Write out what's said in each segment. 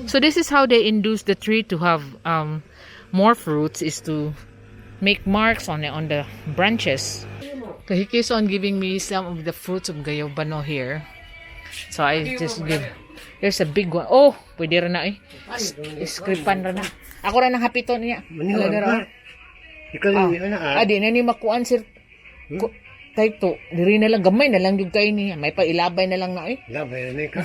So this is how they induce the tree to have more fruits, is to make marks on the branches. So he keeps on giving me some of the fruits of gayobano here. So I just give. There's a big one. Oh, pwede rin na eh. Iskripan rin na. Ako rin ang hapiton niya. Maniwag na. Ikaw yung na. Di na ni makuan sir. Kay to, diri na lang gamay na lang yung kain niya. May pailabay na lang na eh. Labay na ka.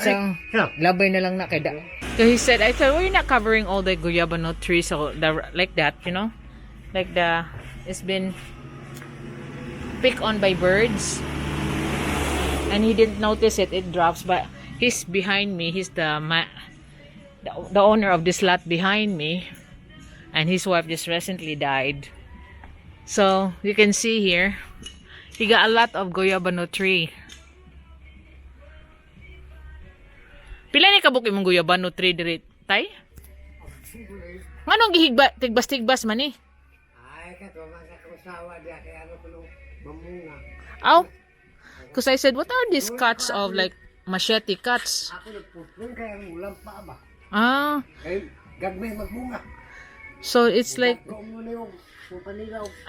Labay na lang na kay da. So he said, I said, we're not covering all the guyabano trees so like that, you know? Like it's been picked on by birds. And he didn't notice it drops, but he's behind me. He's the owner of this lot behind me, and his wife just recently died. So you can see here, he got a lot of guyabano tree. Pila ni kabuk imong guyabano tree diri tay? Nganong gihigba tigbas-tigbas man ni? Ay kato man sa kusawa dia kay ano kuno mamunga. Aw. Because I said, what are these cuts of like machete cuts? Ako nagputlong kay ang ulam pa ba. Ah. Kay gagmay magbunga. So it's like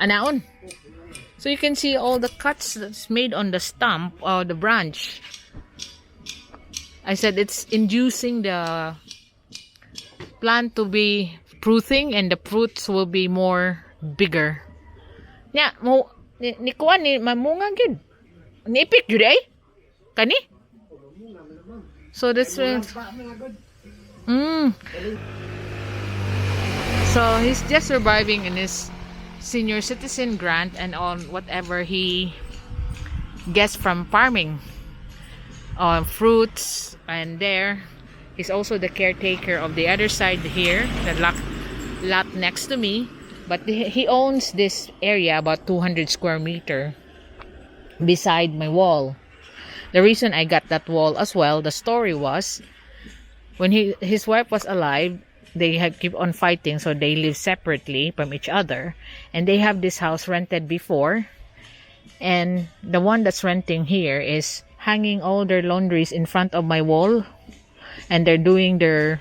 anaon. So you can see all the cuts that's made on the stump or the branch. I said it's inducing the plant to be fruiting and the fruits will be more bigger. Nya mo ni kuan ni mamunga gid. Nipik jud ay? Kani? So that's So he's just surviving in his senior citizen grant and on whatever he gets from farming. Fruits, and there he's also the caretaker of the other side here, the lot next to me, but he owns this area about 200 square meter beside my wall. The reason I got that wall as well, the story was when his wife was alive, they had keep on fighting, so they live separately from each other, and they have this house rented before, and the one that's renting here is hanging all their laundries in front of my wall, and they're doing their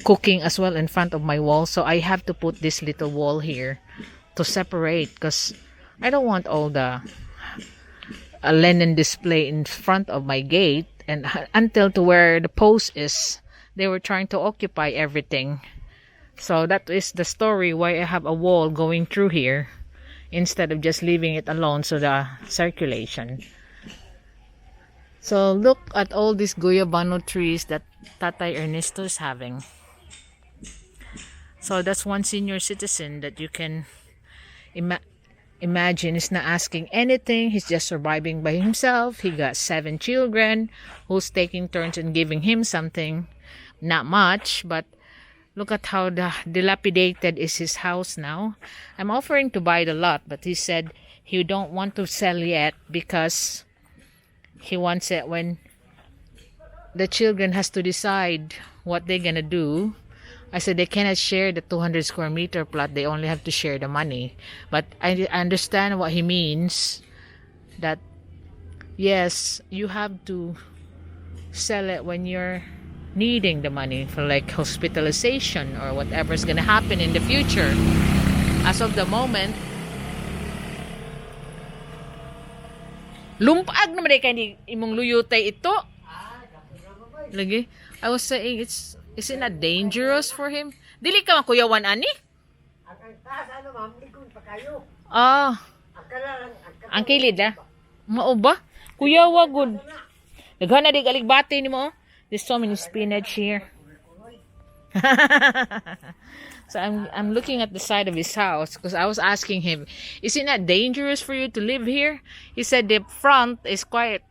cooking as well in front of my wall. So I have to put this little wall here to separate, because I don't want all the linen display in front of my gate, and until to where the post is, they were trying to occupy everything. So that is the story why I have a wall going through here instead of just leaving it alone, so the circulation. So look at all these guyabano trees that Tatay Ernesto is having. So that's one senior citizen that you can imagine is not asking anything. He's just surviving by himself. He got 7 children who's taking turns and giving him something. Not much, but look at how dilapidated is his house now. I'm offering to buy the lot, but he said he don't want to sell yet because he wants it when the children has to decide what they're gonna do. I said they cannot share the 200 square meter plot. They only have to share the money. But I understand what he means. That yes, you have to sell it when you're needing the money for like hospitalization or whatever's gonna happen in the future. As of the moment, lumpag naman kay ni imong luyutay ito. Lagi, I was saying is it not dangerous for him? Dili ka makuyawan ani? Ah. Ang kilid ah. Mao ba? Kuyawa good. Daghan na dig aligbati nimo. There's so many spinach here. So I'm looking at the side of his house because I was asking him, is it not dangerous for you to live here? He said the front is quite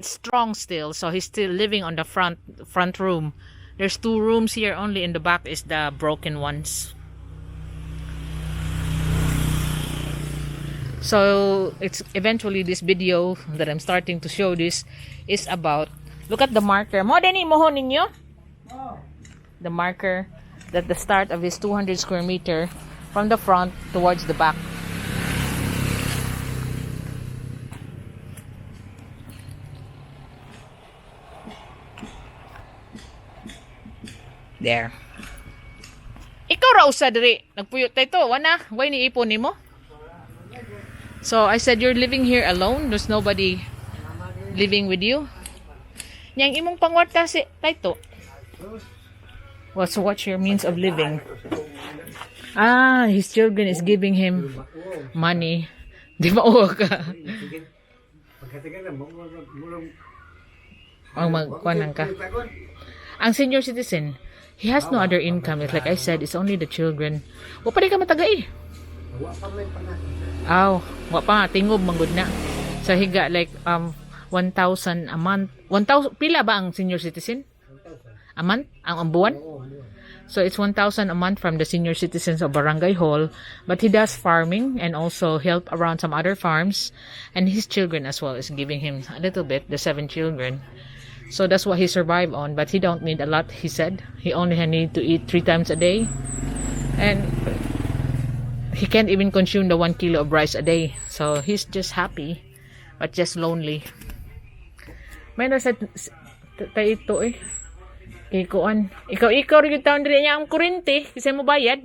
strong still, so he's still living on the front room. There's 2 rooms here, only in the back is the broken ones. So it's eventually this video that I'm starting to show this is about, look at the marker. Mo dini mo ninyo? The marker at the start of his 200 square meter from the front towards the back. There. Ikaw raw sa diri. Nagpuyot tayo to. Wana, why ni ipon nimo? So I said you're living here alone. There's nobody living with you. Yang imong pangwarta si tayo. What's your means of living? Ah, his children is giving him money. Di ba ka? Ang magkuanan ka. Ang senior citizen, he has no other income. It's like I said, it's only the children. Wa pa di ka matagay. Aw, wa pa tingob manggod na. So he got like 1,000 a month. 1,000 pila ba ang senior citizen? A month? Ang buwan? So it's 1,000 a month from the senior citizens of Barangay Hall, but he does farming and also help around some other farms, and his children as well is giving him a little bit, the 7 children. So that's what he survived on, but he don't need a lot, he said. He only need to eat 3 times a day, and he can't even consume the 1 kilo of rice a day. So he's just happy, but just lonely. May nasa tayo ito eh. Kay kuan. Ikaw rin yung taon rin niya ang kurente kasi mo bayad.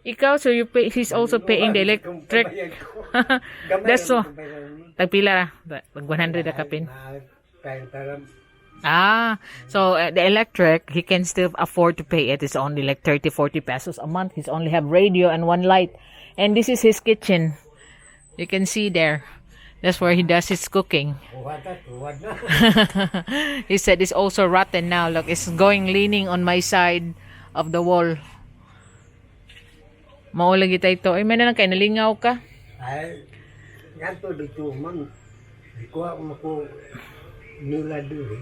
Ikaw, so you pay, he's also paying the electric. That's so. Tagpila ra. Pag 100 na kapin. So the electric, he can still afford to pay it. It's only like 30-40 pesos a month. He's only have radio and 1 light. And this is his kitchen. You can see there. That's where he does his cooking. He said it's also rotten now. Look, it's leaning on my side of the wall. Maulagi tayo ito. Ay, may na lang kayo. Nalingaw ka? Ay, ganito dito man. Ikuha ko nila doon.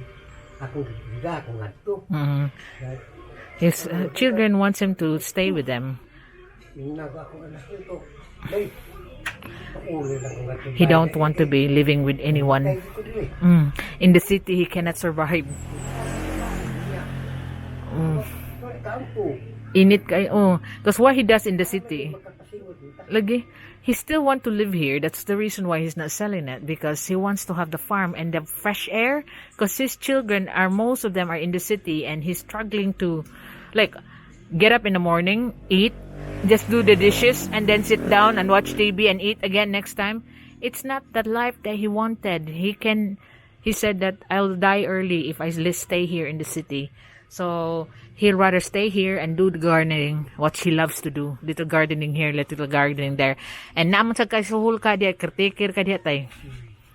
Ako ganito. His children wants him to stay with them. He don't want to be living with anyone. In the city, he cannot survive. Init kayo. Oh, because what he does in the city, lagi, he still want to live here. That's the reason why he's not selling it, because he wants to have the farm and the fresh air. Because his children most of them are in the city, and he's struggling to, like, get up in the morning, eat, just do the dishes, and then sit down and watch TV and eat again next time. It's not the life that he wanted. He said that I'll die early if I stay here in the city. So he'll rather stay here and do the gardening, what he loves to do. Little gardening here, little gardening there. And naman sa kasuhul ka diya, caretaker ka diya tay.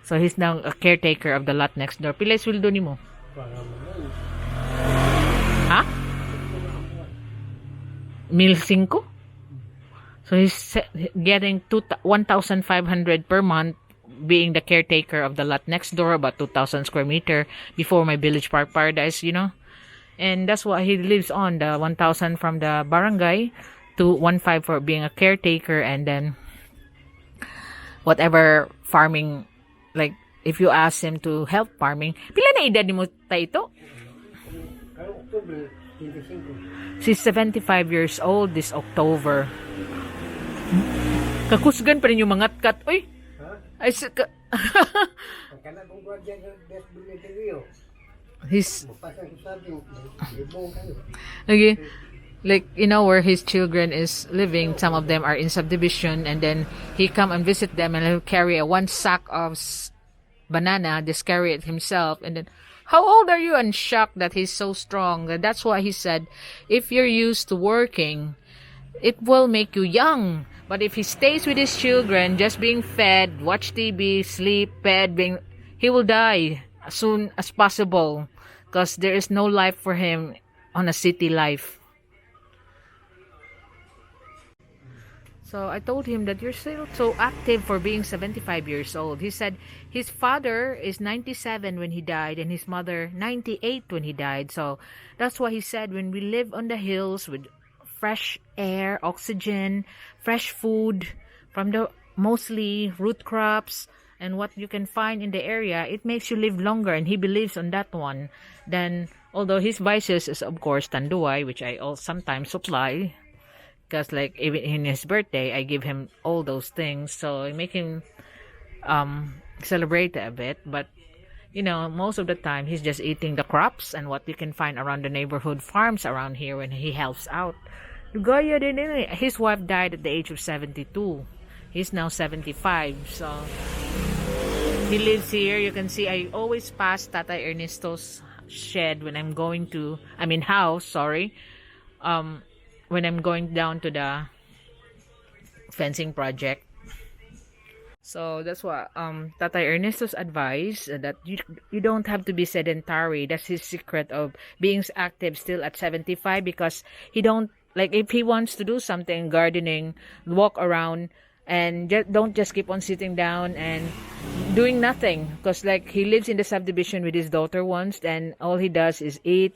So he's now a caretaker of the lot next door. Pila sweldo nimo? Ha? 1,500? So he's getting 1,500 per month, being the caretaker of the lot next door, about 2,000 square meter before my village park paradise, you know. And that's what he lives on, the 1,000 from the barangay to 1,500 for being a caretaker, and then whatever farming, like if you ask him to help farming. Pila na edad ni mo tayo? She's 75 years old this October. Kakusgan pa rin yung mga kat. Uy! Ay, he's okay, like, you know, where his children is living, some of them are in subdivision, and then he come and visit them, and he'll carry one sack of banana, just carry it himself, and then, how old are you? And shocked that he's so strong. That's why he said, if you're used to working, it will make you young. But if he stays with his children, just being fed, watch TV, sleep, he will die as soon as possible, because there is no life for him on a city life. So I told him that you're still so active for being 75 years old. He said his father is 97 when he died, and his mother 98 when he died. So that's why he said, when we live on the hills with fresh air, oxygen, fresh food from the mostly root crops and what you can find in the area, it makes you live longer, and he believes on that one. Then, although his vices is of course tanduay, which I also sometimes supply, because like even in his birthday I give him all those things, so I make him celebrate a bit. But you know, most of the time he's just eating the crops and what you can find around the neighborhood farms around here when he helps out. Gaya din eh. His wife died at the age of 72. He's now 75. So he lives here. You can see I always pass Tatay Ernesto's shed when I'm going to, I mean house, sorry. When I'm going down to the fencing project. So that's what Tatay Ernesto's advice, that you don't have to be sedentary. That's his secret of being active still at 75, because he don't, like, if he wants to do something, gardening, walk around, and don't just keep on sitting down and doing nothing, because like he lives in the subdivision with his daughter once, and all he does is eat,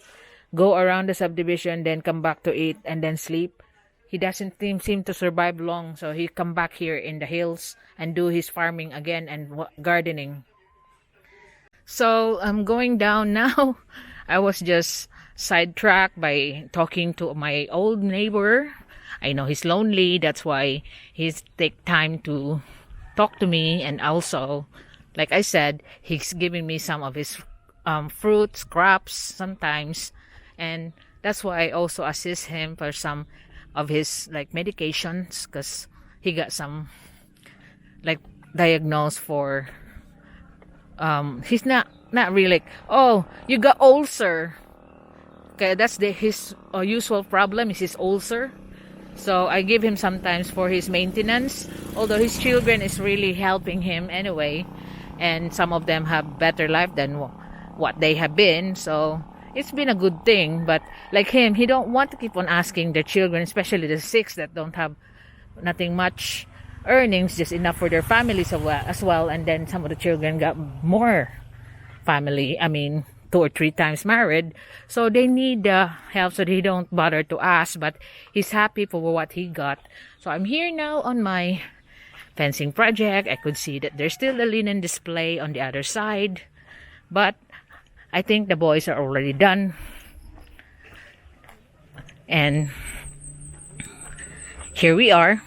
go around the subdivision, then come back to eat and then sleep. He doesn't seem to survive long, so he come back here in the hills and do his farming again and gardening. So I'm going down now. I was just sidetracked by talking to my old neighbor. I know he's lonely, that's why he's take time to talk to me, and also, like I said, he's giving me some of his fruits, crops sometimes, and that's why I also assist him for some of his like medications, because he got some like diagnosed for he's not really like, oh, you got ulcer. Okay, that's his usual problem is his ulcer. So I give him sometimes for his maintenance, although his children is really helping him anyway, and some of them have better life than what they have been, so it's been a good thing. But like him, he don't want to keep on asking their children, especially the 6 that don't have nothing much earnings, just enough for their families as well. And then some of the children got more family, I mean 2 or 3 times married, so they need help, so they don't bother to ask. But he's happy for what he got. So I'm here now on my fencing project. I could see that there's still a linen display on the other side, but I think the boys are already done. And here we are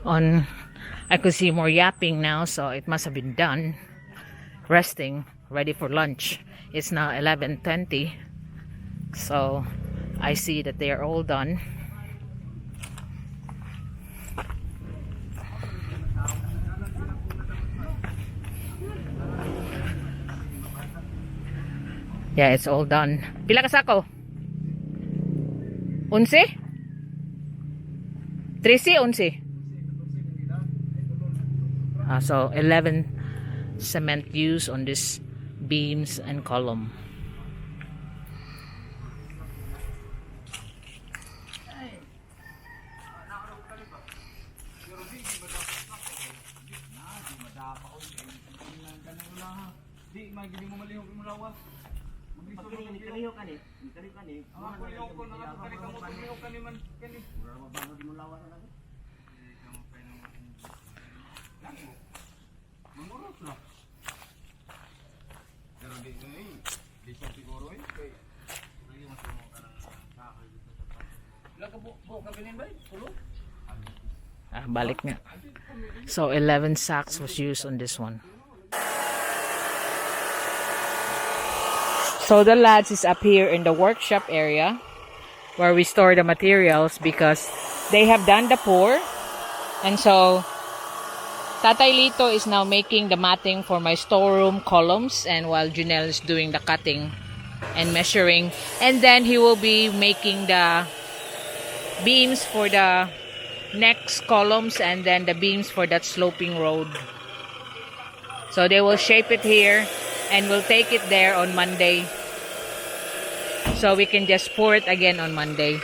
on, I could see more yapping now, so it must have been done, resting, ready for lunch. It's now 11:20, so I see that they are all done. Yeah, it's all done. Pila ka sako? 11? 13, 11. So 11 cement used on this beams and column. Balik nga. So 11 sacks was used on this one. So the lads is up here in the workshop area where we store the materials, because they have done the pour, and so Tatay Lito is now making the matting for my storeroom columns, and while Junel is doing the cutting and measuring, and then he will be making the beams for the next columns and then the beams for that sloping road. So they will shape it here and we'll take it there on Monday, so we can just pour it again on Monday.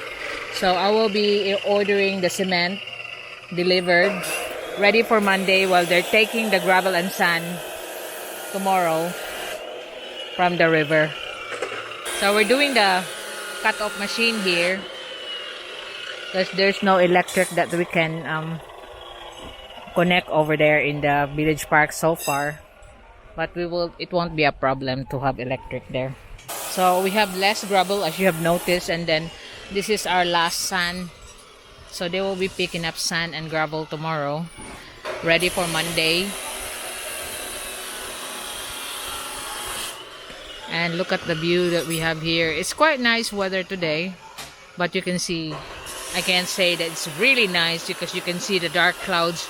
So I will be ordering the cement delivered, ready for Monday, while they're taking the gravel and sand tomorrow from the river. So we're doing the cut-off machine here, because there's no electric that we can connect over there in the village park so far, but it won't be a problem to have electric there. So we have less gravel, as you have noticed, and then this is our last sand, so they will be picking up sand and gravel tomorrow, ready for Monday. And look at the view that we have here. It's quite nice weather today, but you can see, I can't say that it's really nice because you can see the dark clouds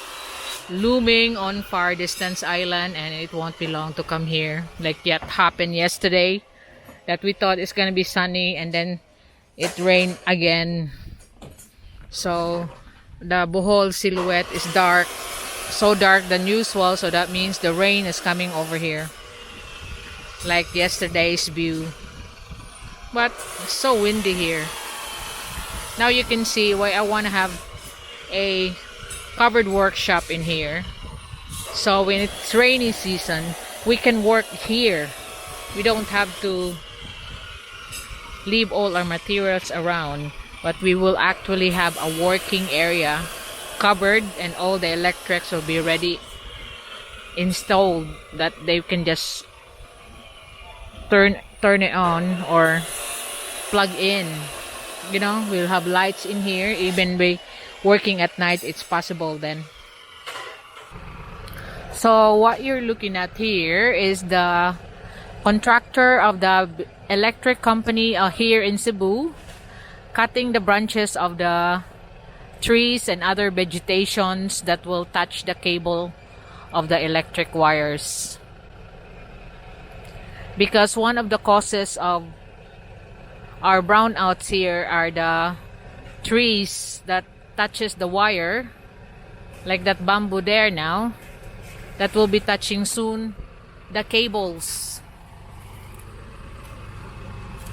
looming on far distance island, and it won't be long to come here. Like that happened yesterday, that we thought it's gonna be sunny and then it rained again. So the Bohol silhouette is dark, so dark than usual, so that means the rain is coming over here, like yesterday's view. But it's so windy here. Now you can see why I want to have a covered workshop in here. So when it's rainy season, we can work here. We don't have to leave all our materials around, but we will actually have a working area covered, and all the electrics will be ready installed, that they can just turn it on or plug in. You know, we'll have lights in here. Even by working at night, it's possible then. So what you're looking at here is the contractor of the electric company here in Cebu, cutting the branches of the trees and other vegetations that will touch the cable of the electric wires. Because one of the causes of our brownouts here are the trees that touches the wire, like that bamboo there now, that will be touching soon the cables.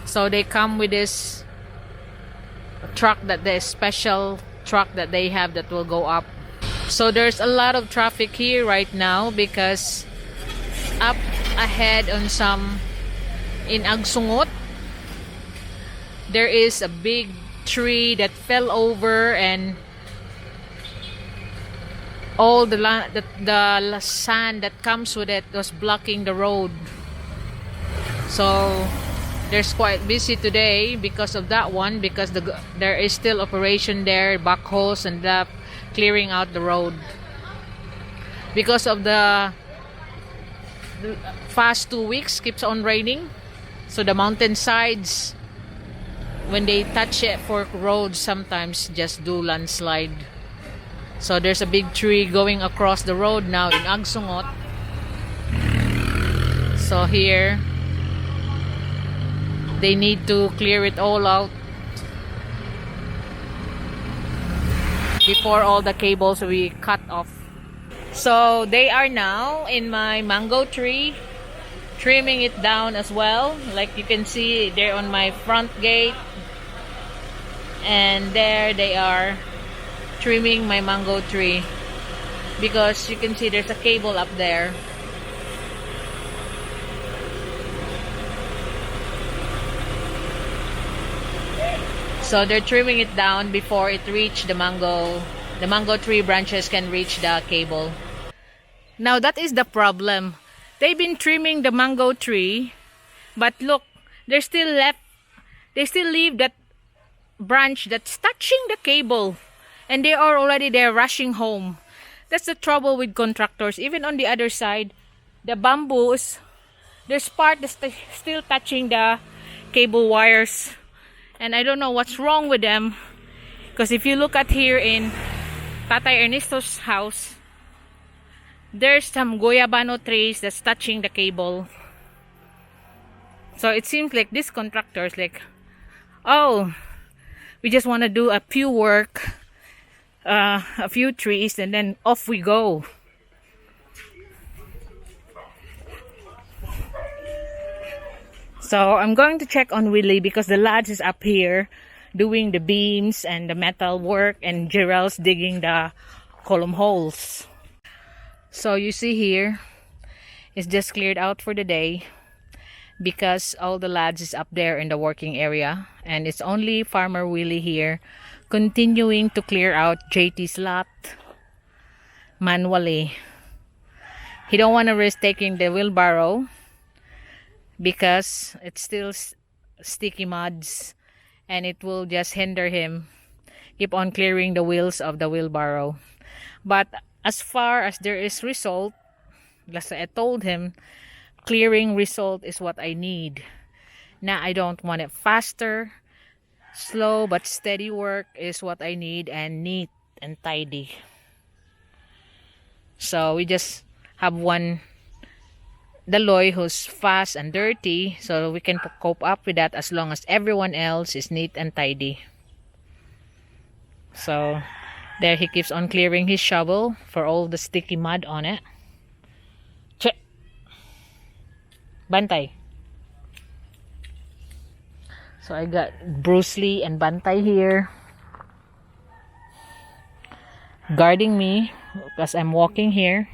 So they come with this truck, that the special truck that they have that will go up. So there's a lot of traffic here right now, because up ahead on some in Agsungot, there is a big tree that fell over, and all the sand that comes with it was blocking the road. So there's quite busy today because of that one, because there is still operation there, backhoes and clearing out the road. Because of the past 2 weeks keeps on raining, so the mountain sides, when they touch it for roads, sometimes just do landslide. So there's a big tree going across the road now in Agsungot. So here they need to clear it all out before all the cables will be cut off. So they are now in my mango tree, trimming it down as well. Like you can see, they're on my front gate, and there they are trimming my mango tree, because you can see there's a cable up there. So they're trimming it down before it reach the mango tree branches can reach the cable. Now that is the problem. They've been trimming the mango tree, but look, they still leave that branch that's touching the cable, and they are already there rushing home. That's the trouble with contractors. Even on the other side, the bamboos, there's part that's still touching the cable wires, and I don't know what's wrong with them. Because if you look at here in Tatay Ernesto's house, there's some goyabano trees that's touching the cable. So it seems like this contractor is like, oh, we just want to do a few work, a few trees, and then off we go. So I'm going to check on Willie, because the lads is up here doing the beams and the metal work, and Gerald's digging the column holes. So you see here, it's just cleared out for the day, because all the lads is up there in the working area, and it's only Farmer Willie here continuing to clear out JT's lot manually. He don't want to risk taking the wheelbarrow, because it's still sticky muds, and it will just hinder him keep on clearing the wheels of the wheelbarrow. But as far as there is result, as I told him, clearing result is what I need. Now I don't want it faster. Slow but steady work is what I need, and neat and tidy. So we just have one Daloy who's fast and dirty, so we can cope up with that as long as everyone else is neat and tidy. So there he keeps on clearing his shovel for all the sticky mud on it. Che! Bantay. So I got Bruce Lee and Bantay here guarding me because I'm walking here.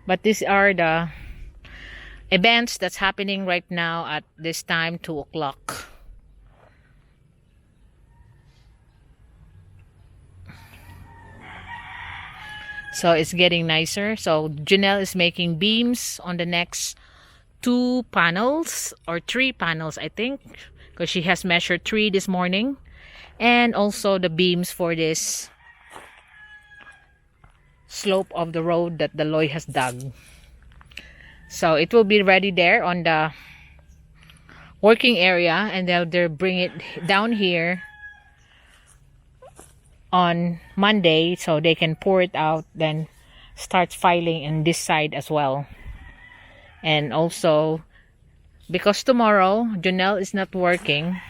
But these are the events that's happening right now at this time, 2 o'clock. So it's getting nicer. So Janelle is making beams on the next 2 panels or 3 panels, I think, because she has measured 3 this morning, and also the beams for this slope of the road that the Loy has dug. So it will be ready there on the working area, and they'll bring it down here on Monday so they can pour it out, then start filing in this side as well. And also, because tomorrow Janelle is not working,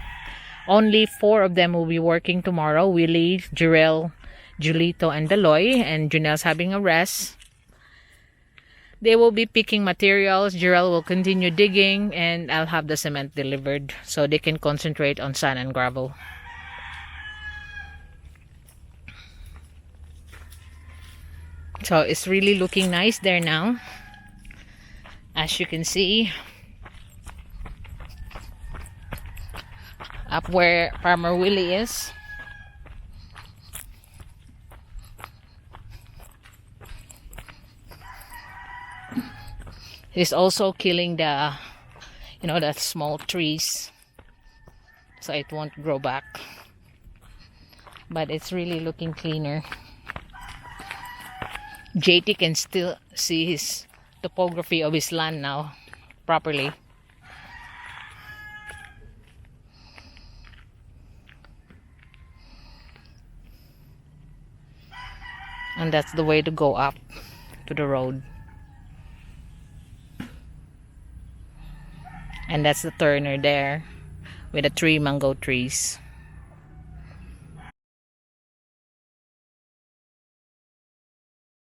only 4 of them will be working tomorrow: Willie, Jarell, Julito, and Daloy, and Janelle's having a rest. They will be picking materials. Jarell will continue digging, and I'll have the cement delivered so they can concentrate on sand and gravel. So it's really looking nice there now, as you can see. Up where Farmer Willie is. He's also killing the, the small trees, so it won't grow back. But it's really looking cleaner. JT can still see his topography of his land now properly. And that's the way to go up to the road. And that's the turner there with the 3 mango trees.